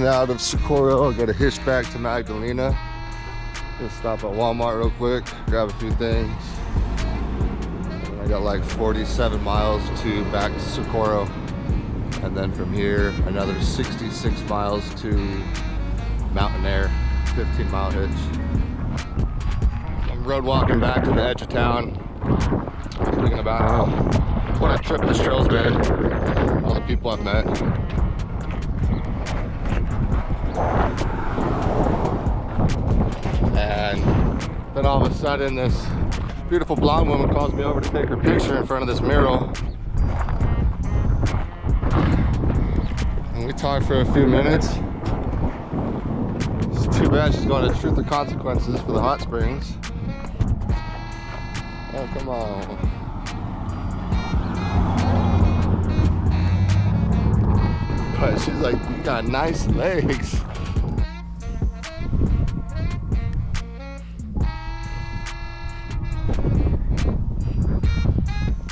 and out of Socorro. I got to hitch back to Magdalena. Just stop at Walmart real quick, grab a few things. And I got like 47 miles to back to Socorro. And then from here, another 66 miles to Mountain Air, 15-mile hitch. I'm road walking back to the edge of town. Thinking about what a trip this trail's been, all the people I've met. And then all of a sudden, this beautiful blonde woman calls me over to take her picture in front of this mural. And we talked for a few minutes. It's too bad she's going to Truth or Consequences for the hot springs. Oh, come on. But she's like, you got nice legs.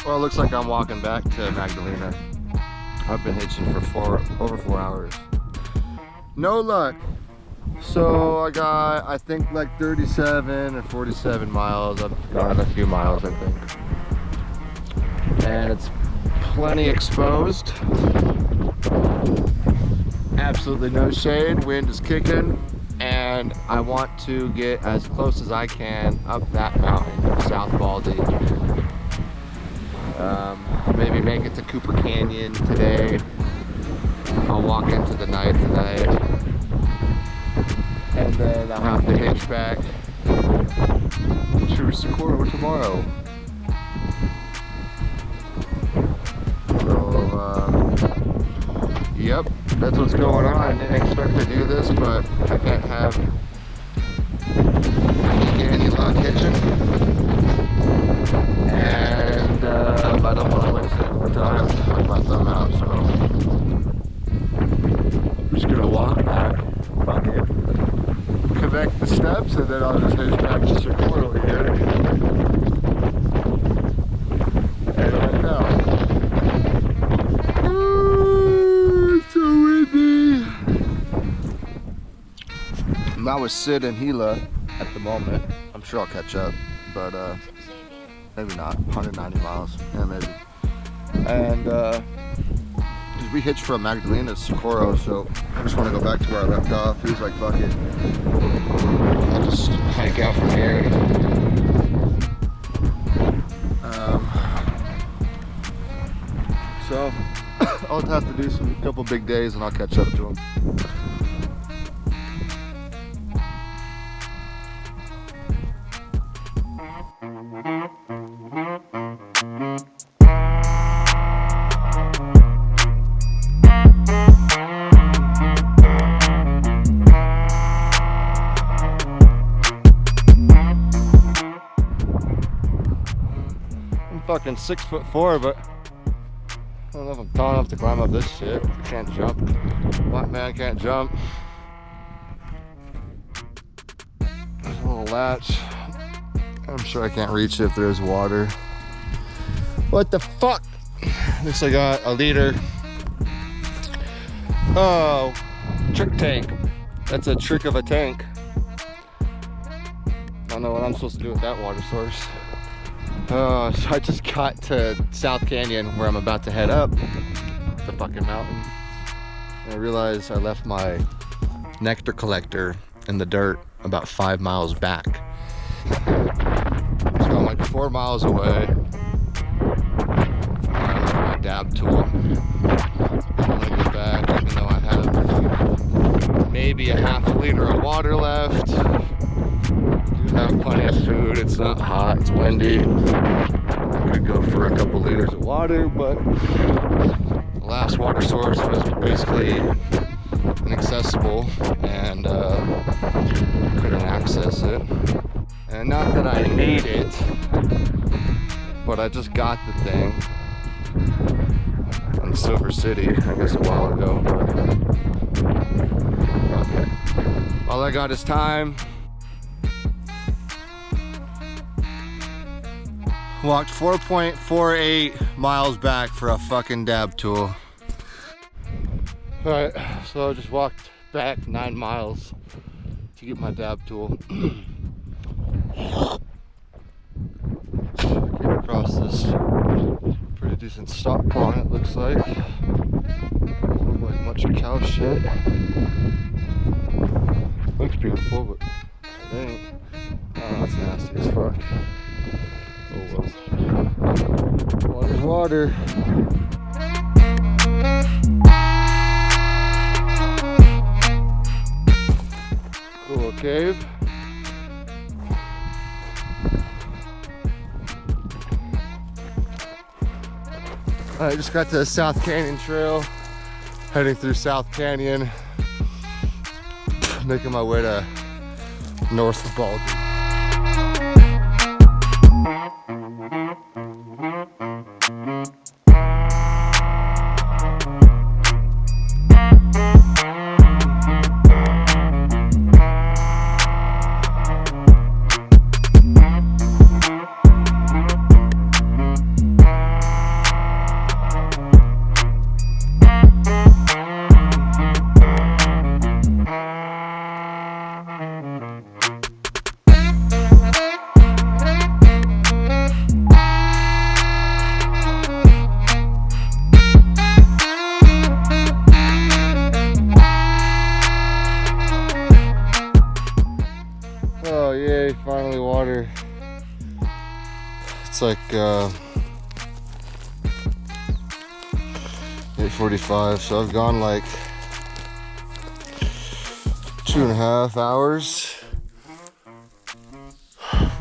Well, it looks like I'm walking back to Magdalena. I've been hitching for over 4 hours. No luck. So I got, I think, like 37 or 47 miles. I've gone a few miles, I think. And it's plenty exposed. Absolutely no shade. Wind is kicking. And I want to get as close as I can up that mountain, South Baldy. Maybe make it to Cooper Canyon today. I'll walk into the night tonight. And then I'll have to hitch back to Socorro tomorrow. So, yep, that's what's going on. I didn't expect to do this, but I can't have any luck hitching. And I don't want to waste any more time. I left them out, so I'm just gonna walk back. Fuck it. Connect the steps, and then I'll just hitch back to Socorro here. And I'm out. It's so windy. I'm out with Sid and Gila at the moment. I'm sure I'll catch up, but maybe not. 190 miles, yeah, maybe. And we hitched from Magdalena to Socorro, so I just want to go back to where I left off. He was like, fuck it, I'll just hike out from here. So I'll have to do a couple big days and I'll catch up to him. Fucking 6'4", but I don't know if I'm tall enough to climb up this shit. I can't jump. Black man can't jump. There's a little latch. I'm sure I can't reach it if there's water. What the fuck? Looks like I got a liter. Oh, trick tank. That's a trick of a tank. I don't know what I'm supposed to do with that water source. So I just got to South Canyon where I'm about to head up the fucking mountain. And I realized I left my nectar collector in the dirt about 5 miles back. So I'm like 4 miles away. I left my dab tool. I'm gonna get back even though I have maybe a half a liter of water left. Have plenty of food. It's not hot, it's windy. Could go for a couple liters of water, but the last water source was basically inaccessible and couldn't access it. And not that I need it, but I just got the thing in Silver City, I guess a while ago. Okay. All I got is time. Walked 4.48 miles back for a fucking dab tool. Alright, so I just walked back 9 miles to get my dab tool. Came across this pretty decent stock pond, it looks like. Doesn't look like much cow shit. Looks beautiful, but it ain't. Oh, it's nasty as fuck. Oh well. Water's water. Cool cave. I just got to the South Canyon Trail, heading through South Canyon, making my way to North Baldy. Oh yay, finally water. It's like 8:45, so I've gone like 2.5 hours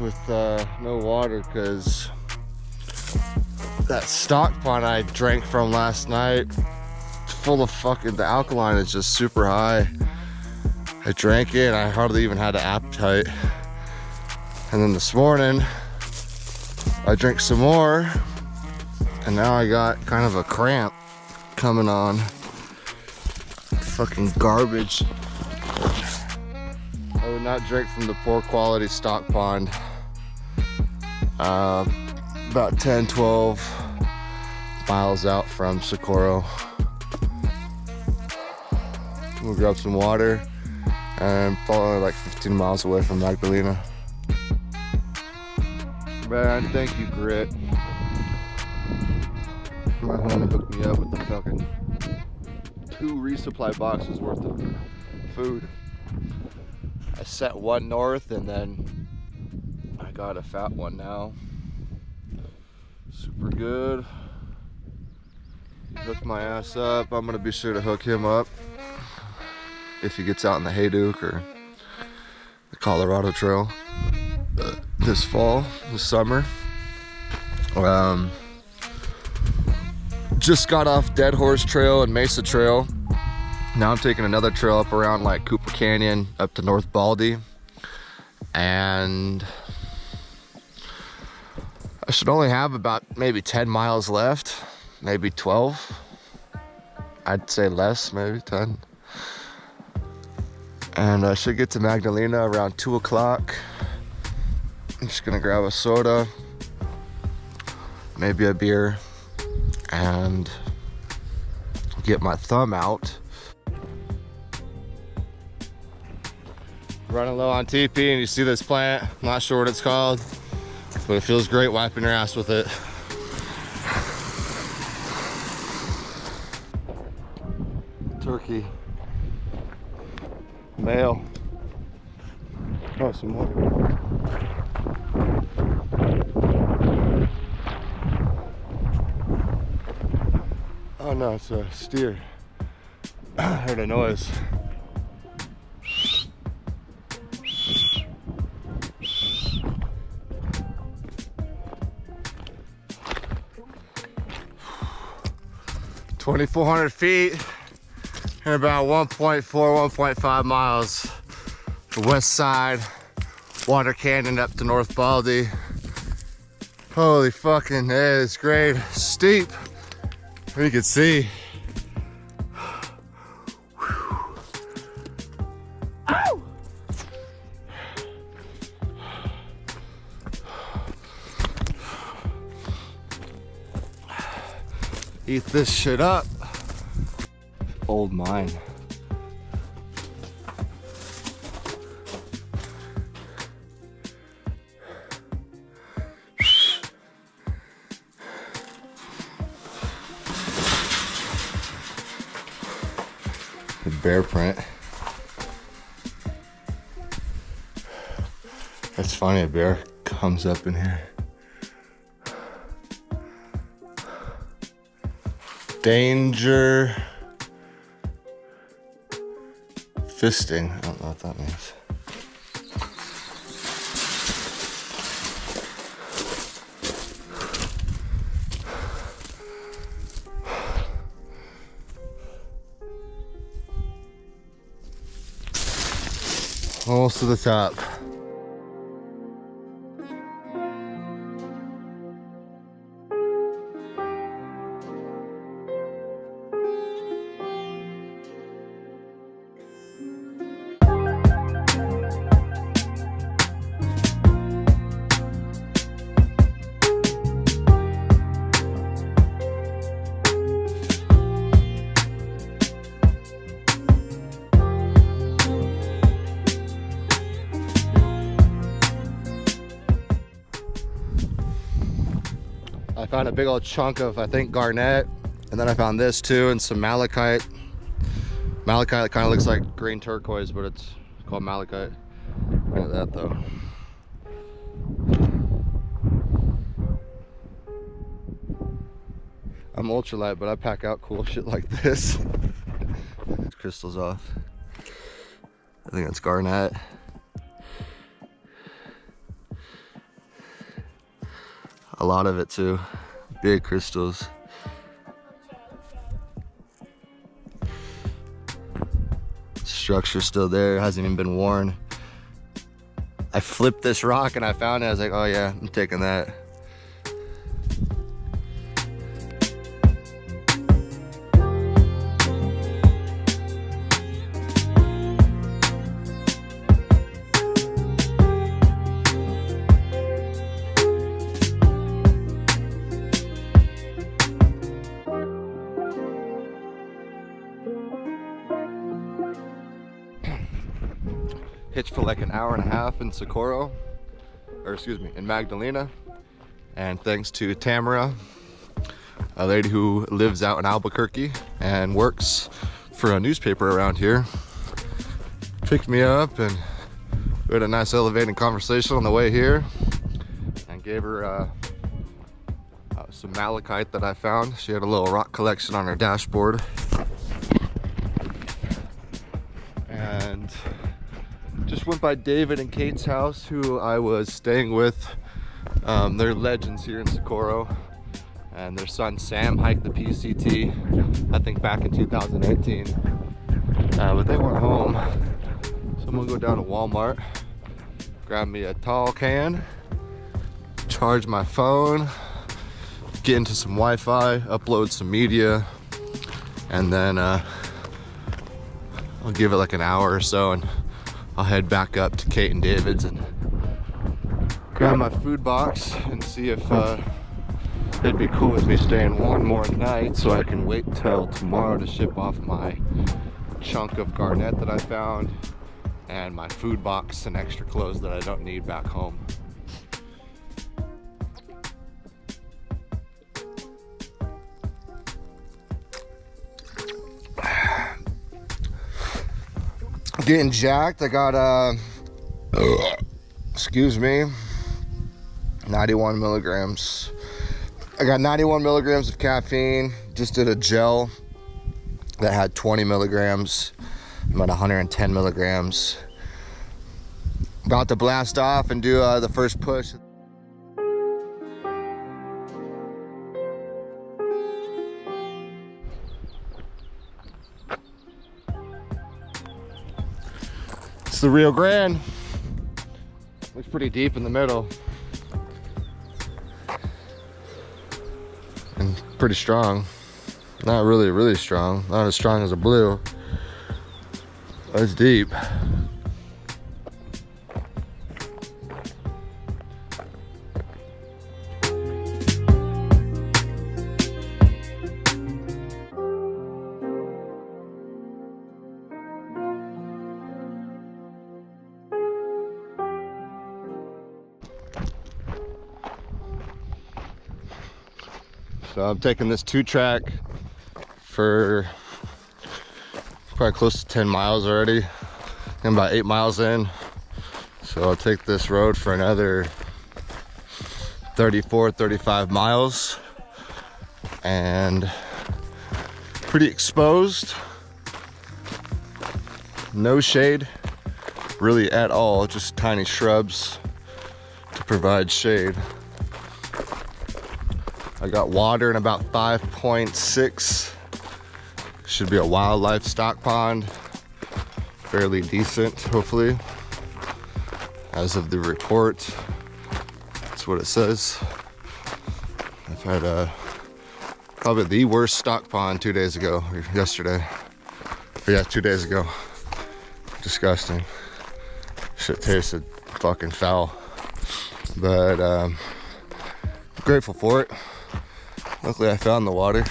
with no water because that stock pond I drank from last night, full of fucking, the alkaline is just super high. I drank it and I hardly even had an appetite. And then this morning, I drank some more and now I got kind of a cramp coming on. Fucking garbage. I would not drink from the poor quality stock pond. About 10-12 miles out from Socorro. We'll grab some water and probably like 15 miles away from Magdalena. Man, thank you, Grit. My homie hooked me up with the fucking 2 resupply boxes worth of food. I set one north and then I got a fat one now. Super good. He hooked my ass up. I'm gonna be sure to hook him up if he gets out in the Hayduke or the Colorado Trail this fall, this summer. Just got off Dead Horse Trail and Mesa Trail. Now I'm taking another trail up around like Cooper Canyon up to North Baldy, and I should only have about maybe 10 miles left, maybe 12. I'd say less, maybe 10. And I should get to Magdalena around 2 o'clock. I'm just gonna grab a soda, maybe a beer, and get my thumb out. Running low on TP, and you see this plant. I'm not sure what it's called, but it feels great wiping your ass with it. Turkey. Male. Oh, some more. Oh no, it's a steer. I heard a noise. $2,400 feet and about 1.4, 1.5 miles. The west side, Water Canyon up to North Baldy. Holy fucking, it is great. Steep. You can see. Ow! Eat this shit up. Old mine. bear print. That's funny, a bear comes up in here. Danger fisting. I don't know what that means. Almost to the top. I found a big old chunk of, I think, garnet, and then I found this too, and some malachite. Malachite that kind of looks like green turquoise, but it's called malachite. Look at that though. I'm ultralight, but I pack out cool shit like this. Crystals off. I think that's garnet. A lot of it too. Big crystals. Structure still there, hasn't even been worn. I flipped this rock and I found it. I was like, oh yeah, I'm taking that. Hitched for like an hour and a half in Socorro, or excuse me, in Magdalena. And thanks to Tamara, a lady who lives out in Albuquerque and works for a newspaper around here, picked me up, and we had a nice elevating conversation on the way here, and gave her some malachite that I found. She had a little rock collection on her dashboard. And just went by David and Kate's house, who I was staying with. They're legends here in Socorro, and their son Sam hiked the PCT, I think back in 2018, but they weren't home. So I'm gonna go down to Walmart, grab me a tall can, charge my phone, get into some Wi-Fi, upload some media, and then I'll give it like an hour or so, and I'll head back up to Kate and David's and grab my food box and see if they'd be cool with me staying one more night, so I can wait till tomorrow to ship off my chunk of garnet that I found and my food box and extra clothes that I don't need back home. Getting jacked. I got excuse me, 91 milligrams. I got 91 milligrams of caffeine. Just did a gel that had 20 milligrams. I'm at 110 milligrams. About to blast off and do the first push. It's the Rio Grande. Looks pretty deep in the middle. And pretty strong. Not really, really strong. Not as strong as a blue. But it's deep. So I'm taking this 2-track for probably close to 10 miles already. I'm about 8 miles in. So I'll take this road for another 34, 35 miles. And pretty exposed. No shade really at all, just tiny shrubs to provide shade. I got water in about 5.6. Should be a wildlife stock pond. Fairly decent, hopefully. As of the report, that's what it says. I've had probably the worst stock pond 2 days ago, or yesterday. But yeah, 2 days ago. Disgusting. Shit tasted fucking foul. But grateful for it. Luckily I found the water.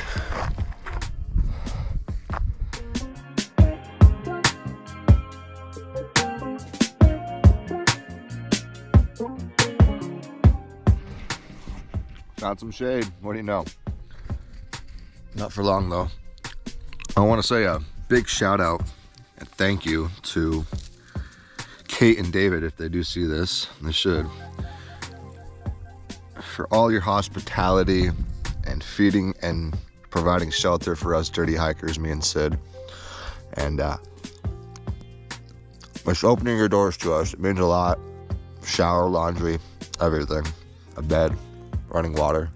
Found some shade. What do you know? Not for long though. I want to say a big shout out and thank you to Kate and David, if they do see this, they should, for all your hospitality and feeding and providing shelter for us dirty hikers, me and Sid. And just opening your doors to us, it means a lot. Shower, laundry, everything. A bed, running water.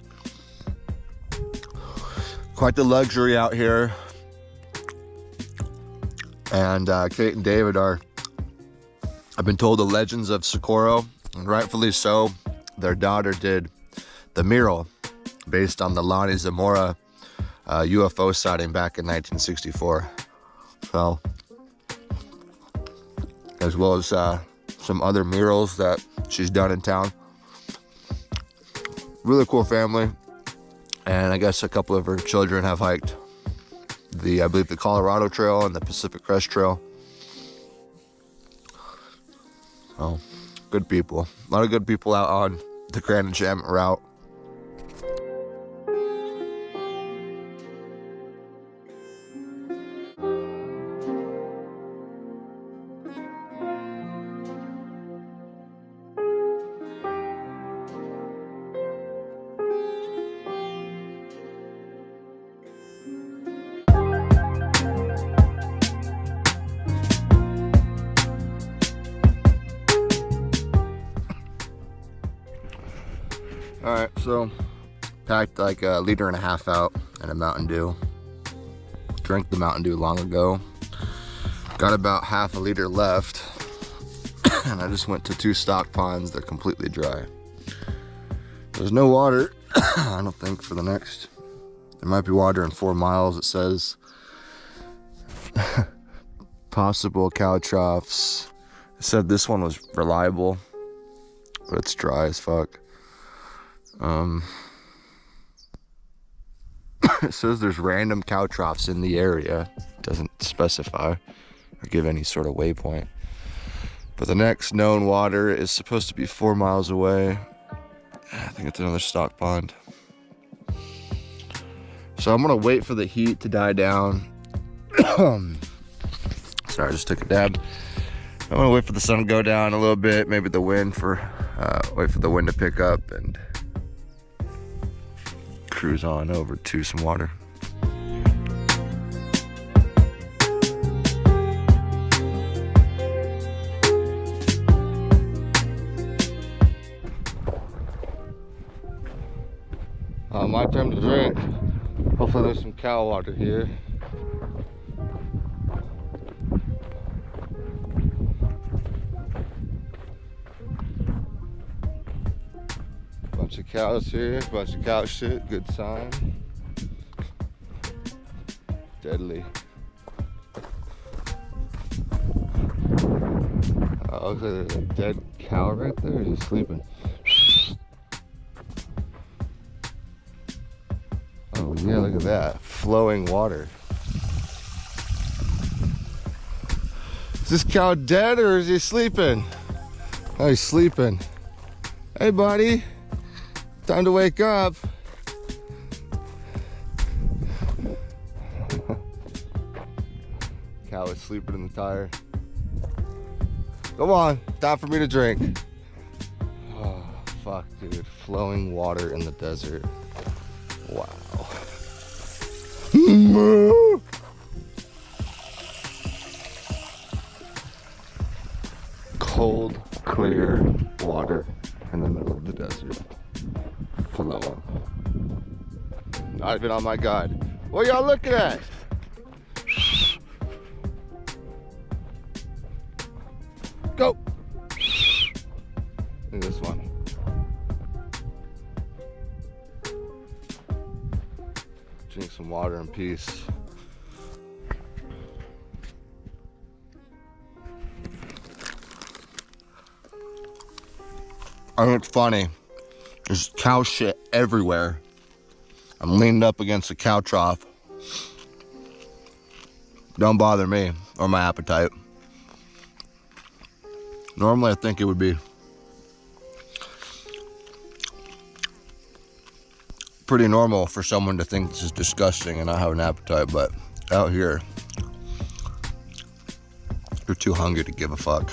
Quite the luxury out here. And Kate and David are, I've been told, the legends of Socorro, and rightfully so. Their daughter did the mural based on the Lonnie Zamora UFO sighting back in 1964. So, as well as some other murals that she's done in town. Really cool family. And I guess a couple of her children have hiked I believe the Colorado Trail and the Pacific Crest Trail. Oh, good people. A lot of good people out on the Grand Enchantment route. All right, so packed like 1.5 liters out and a Mountain Dew. Drank the Mountain Dew long ago. Got about 1/2 liter left. And I just went to 2 stock ponds. They're completely dry. There's no water, I don't think, for the next. There might be water in 4 miles, it says. Possible cow troughs. It said this one was reliable, but it's dry as fuck. It says there's random cow troughs in the area. It doesn't specify or give any sort of waypoint. But the next known water is supposed to be 4 miles away. I think it's another stock pond. So I'm gonna wait for the heat to die down. Sorry, I just took a dab. I'm gonna wait for the sun to go down a little bit, maybe the wind wait for the wind to pick up and cruise on over to some water. My turn to drink. Hopefully there's some cow water here. Bunch of cows here, bunch of cow shit, good sign. Deadly. Oh, looks like there's a dead cow right there. He's sleeping. Oh yeah, look at that. Flowing water. Is this cow dead or is he sleeping? Oh, he's sleeping. Hey buddy, time to wake up. Cow is sleeping in the tire. Come on, time for me to drink. Oh, fuck, dude. Flowing water in the desert. Wow. Cold, clear water in the middle of the desert. Flowing. Not even on my guide. What y'all looking at? Go! Look at this one. Drink some water in peace. I think it's funny. There's cow shit everywhere. I'm leaned up against the cow trough. Don't bother me or my appetite. Normally I think it would be pretty normal for someone to think this is disgusting and not have an appetite, but out here, you're too hungry to give a fuck.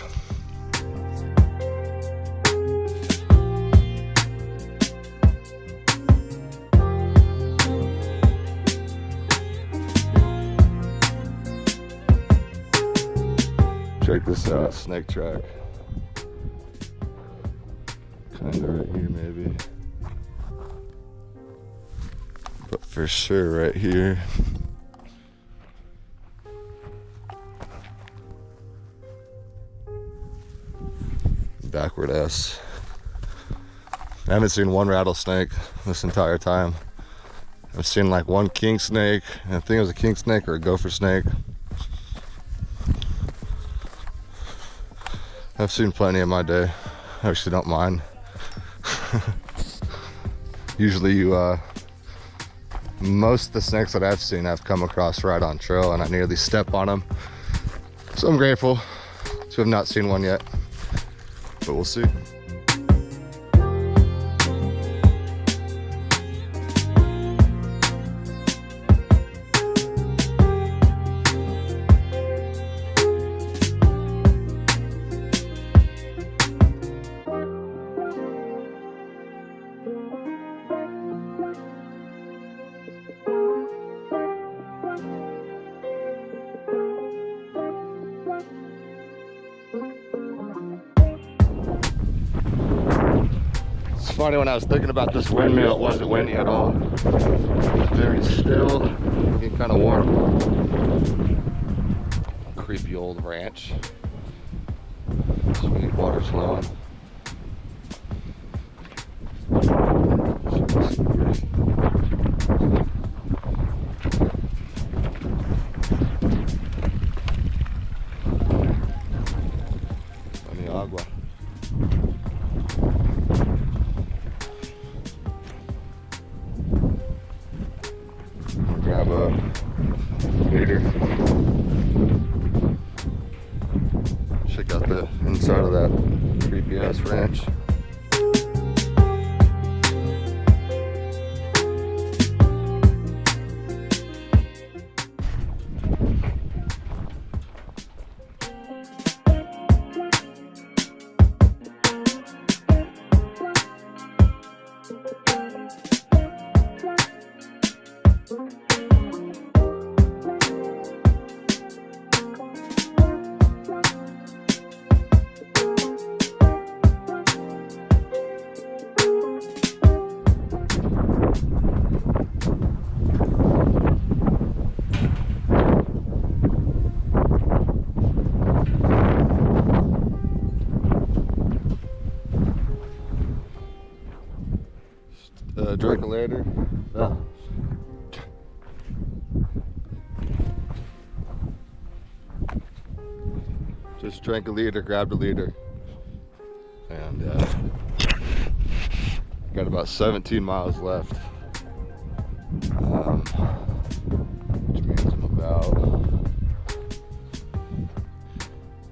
Check this out, snake track. Kinda right here maybe. But for sure right here. Backward ass. I haven't seen one rattlesnake this entire time. I've seen like one king snake, and I think it was a king snake or a gopher snake. I've seen plenty in my day. I actually don't mind. Usually most of the snakes that I've seen I've come across right on trail and I nearly step on them. So I'm grateful to have not seen one yet, but we'll see. Funny, when I was thinking about this windmill, it wasn't windy at all. It was very still, getting kind of warm. Creepy old ranch. Sweet water's flowing. Plenty agua. Grab a leader. Check out the inside of that creepy ass ranch. Drink a later. Oh. Just drank a liter, grabbed a liter, and got about 17 miles left. Which means I'm about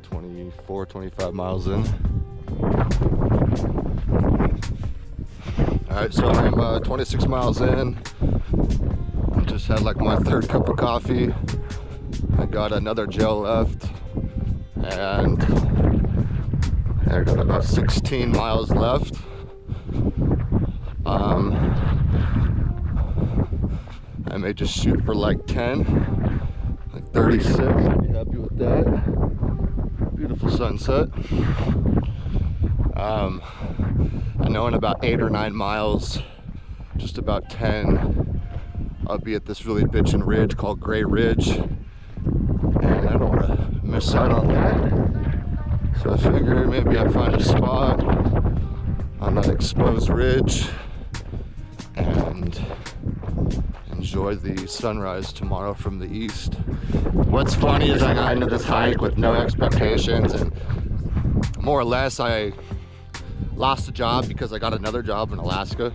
24, 25 miles in. Alright, so I'm 26 miles in. I just had like my third cup of coffee. I got another gel left, and I got about 16 miles left. I may just shoot for like 10, like 36. I'll be happy with that. Beautiful sunset. I know in about 8 or 9 miles, just about 10, I'll be at this really bitchin' ridge called Gray Ridge, and I don't want to miss out on that. So I figured maybe I'd find a spot on that exposed ridge and enjoy the sunrise tomorrow from the east. What's funny is I got into this hike with no expectations, and more or less I lost a job because I got another job in Alaska.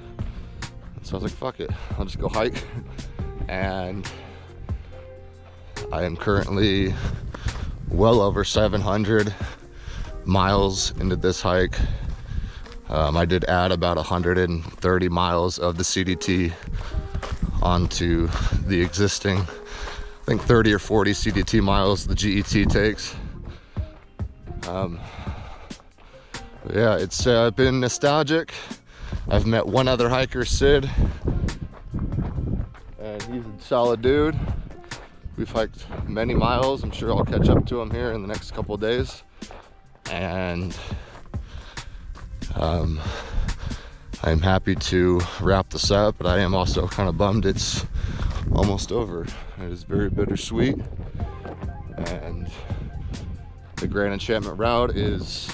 So I was like, fuck it, I'll just go hike. And I am currently well over 700 miles into this hike. I did add about 130 miles of the CDT onto the existing, I think 30 or 40 CDT miles the GET takes. Yeah, it's been nostalgic. I've met one other hiker, Sid, and he's a solid dude. We've hiked many miles. I'm sure I'll catch up to him here in the next couple of days. And I'm happy to wrap this up, but I am also kind of bummed it's almost over. It is very bittersweet, and the Grand Enchantment route is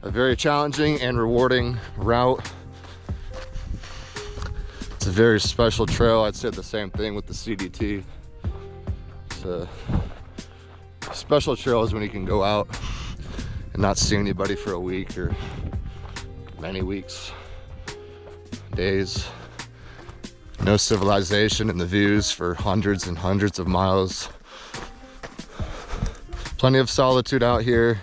a very challenging and rewarding route. It's a very special trail. I'd say the same thing with the CDT. It's a special trail is when you can go out and not see anybody for a week or many weeks, days. No civilization, and the views for hundreds and hundreds of miles. Plenty of solitude out here.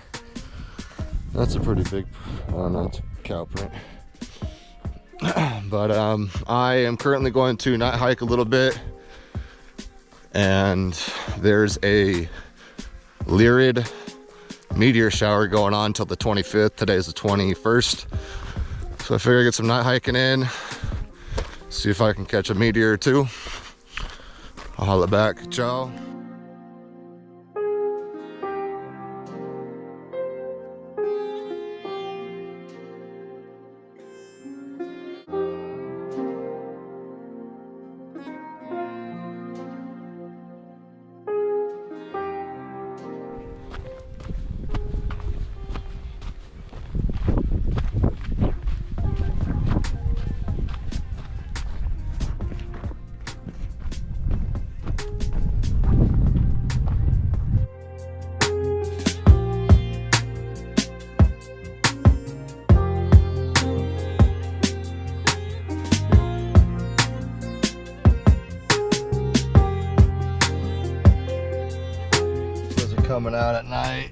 That's a pretty big, oh no, it's a cow print. But I am currently going to night hike a little bit, and there's a Lyrid meteor shower going on till the 25th. Today's the 21st. So I figure I get some night hiking in, see if I can catch a meteor or two. I'll holla back. Ciao. Coming out at night.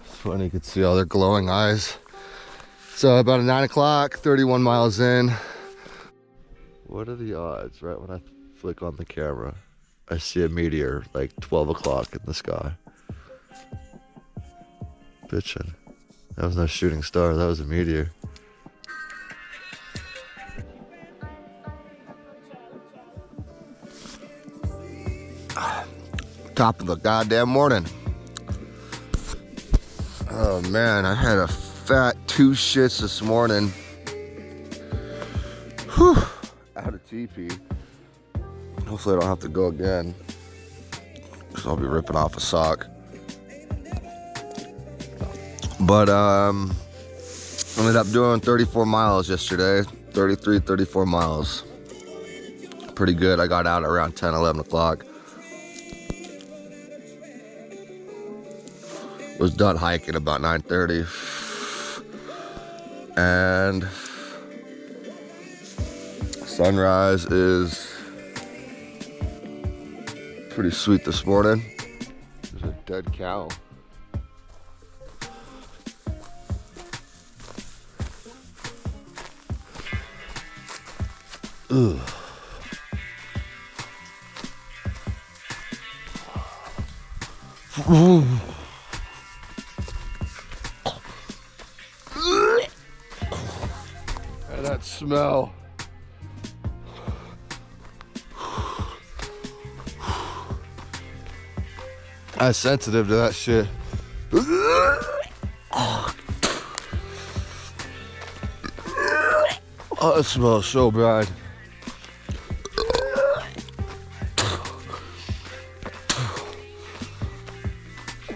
It's funny, you can see all their glowing eyes. So about 9 o'clock, 31 miles in. What are the odds, right when I flick on the camera, I see a meteor like 12 o'clock in the sky. Bitchin'. That was no shooting star, that was a meteor. Top of the goddamn morning. Oh man, I had a fat 2 shits this morning. Whew, out of TP. Hopefully I don't have to go again, because I'll be ripping off a sock. But ended up doing 34 miles yesterday. 33, 34 miles. Pretty good. I got out around 10, 11 o'clock. Was done hiking about 9:30, and sunrise is pretty sweet this morning. There's a dead cow. Ugh. And that smell. I'm sensitive to that shit. Oh, it smells so bad.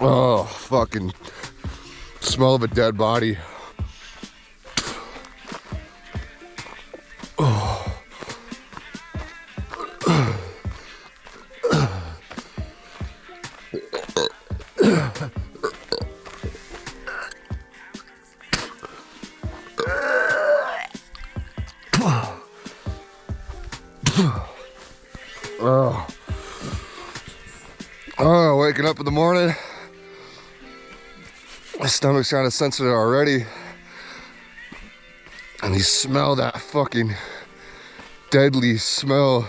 Oh, fucking smell of a dead body. Oh. Oh, waking up in the morning. My stomach's kind of sensitive already. And you smell that fucking deadly smell.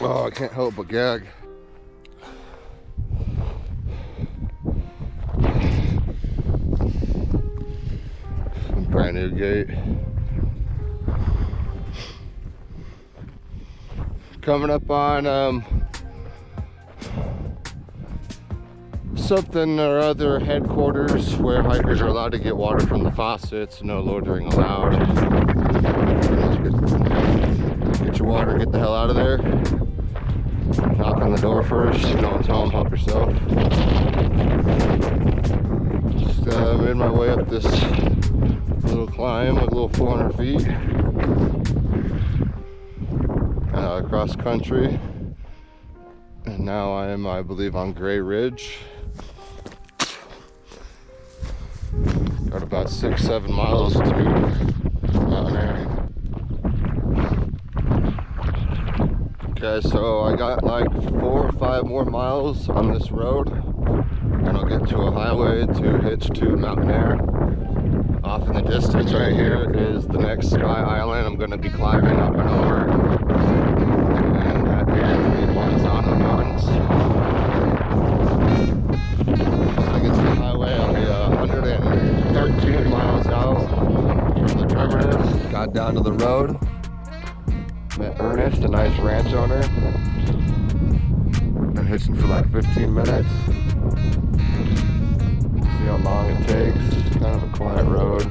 Oh, I can't help but gag. Brand new gate. Coming up on something or other headquarters where hikers are allowed to get water from the faucets, no loitering allowed. Get your water, get the hell out of there. Knock on the door first, don't tell them, help yourself. Just made my way up this little climb, like a little 400 feet. Across country. And now I am, I believe, on Gray Ridge. Got about 6-7 miles to Mountain Air. Okay, so I got like 4 or 5 more miles on this road, and I'll get to a highway to hitch to Mountain Air. Off in the distance right here is the next Sky Island I'm going to be climbing up and over. And that is the Montana Mountains. Once I get to the highway, I'll be 113 miles out from the terminus. Got down to the road. Met Ernest, a nice ranch owner. Been hitching for like 15 minutes. See how long it takes. Kind of a quiet road.